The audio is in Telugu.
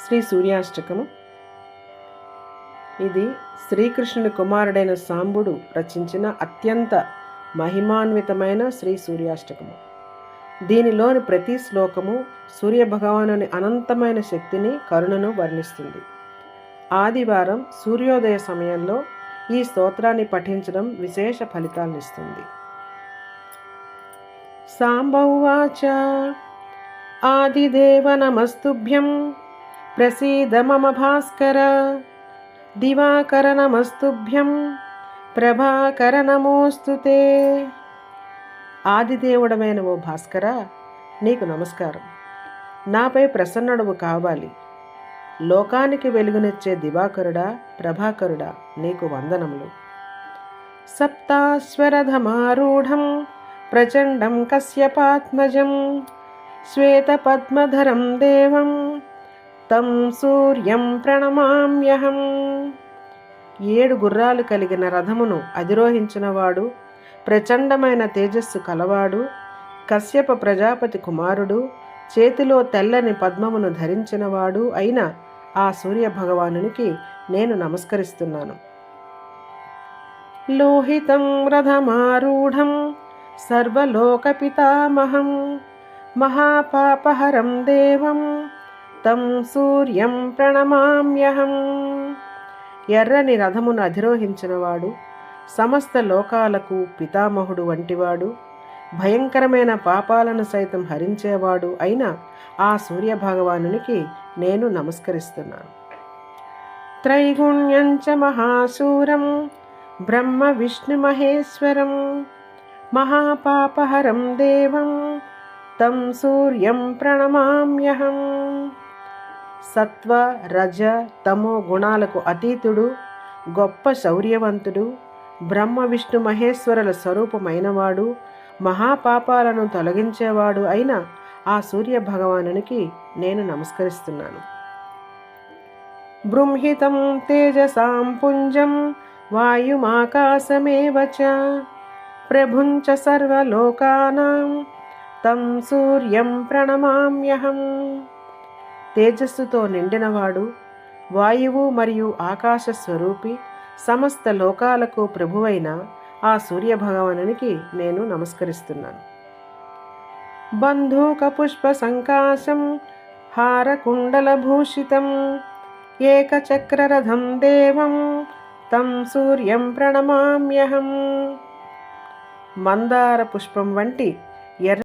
శ్రీ సూర్యాష్టకము. ఇది శ్రీకృష్ణుని కుమారుడైన సాంబుడు రచించిన అత్యంత మహిమాన్వితమైన శ్రీ సూర్యాష్టకము. దీనిలోని ప్రతి శ్లోకము సూర్యభగవానుని అనంతమైన శక్తిని, కరుణను వర్ణిస్తుంది. ఆదివారం సూర్యోదయ సమయంలో ఈ స్తోత్రాన్ని పఠించడం విశేష ఫలితాలనిస్తుంది. సాంబౌవాచ ఆదిదేవ నమస్తుభ్యం ప్రసీద మమ భాస్కర, దివాకర నమస్తుభ్యం ప్రభాకర నమోస్తుతే. ఆదిదేవుడమైన ఓ భాస్కర, నీకు నమస్కారం. నాపై ప్రసన్నుడవు కావాలి. లోకానికి వెలుగునిచ్చే దివాకరుడా, ప్రభాకరుడా, నీకు వందనములు. సప్తాశ్వరధమారూఢం ప్రచండం కశ్యపాత్మజం శ్వేతపద్మధరం దేవం తం సూర్యం ప్రణమామ్యహం. 7 గుర్రాలు కలిగిన రథమును అధిరోహించినవాడు, ప్రచండమైన తేజస్సు కలవాడు, కశ్యప ప్రజాపతి కుమారుడు, చేతిలో తెల్లని పద్మమును ధరించినవాడు అయిన ఆ సూర్య భగవానునికి నేను నమస్కరిస్తున్నాను. లోహితం రథమారూఢం సర్వలోకపితామహం మహాపాపహరం దేవం తం సూర్యం ప్రణమామ్యహం. ఎర్రని రథమును అధిరోహించినవాడు, సమస్త లోకాలకు పితామహుడు వంటివాడు, భయంకరమైన పాపాలను సైతం హరించేవాడు అయిన ఆ సూర్య భగవానునికి నేను నమస్కరిస్తున్నాను. త్రైగుణ్యంచ మహాశూరం బ్రహ్మ విష్ణు మహేశ్వరం మహాపాపహరం దేవం తం సూర్యం ప్రణమామ్యహం. సత్వ రజ తమో గుణాలకు అతీతుడు, గొప్ప శౌర్యవంతుడు, బ్రహ్మ విష్ణు మహేశ్వరుల స్వరూపమైనవాడు, మహాపాపాలను తొలగించేవాడు అయిన ఆ సూర్య భగవానునికి నేను నమస్కరిస్తున్నాను. బృంహితం తేజసాం పుంజం వాయుమాకాశమేవ చ ప్రభుంచ సర్వలోకానాం తం సూర్యం ప్రణమామ్యహం. తేజస్సుతో నిండినవాడు, వాయువు మరియు ఆకాశ స్వరూపి, సమస్త లోకాలకు ప్రభువైన ఆ సూర్య భగవానునికి నేను నమస్కరిస్తున్నాను. బంధూక పుష్ప సంకాశం హారకుండలభూషితం ఏకచక్రరథం దేవం తం సూర్యం ప్రణమామ్యహం. మందార పుష్పం వంటి ఎర్ర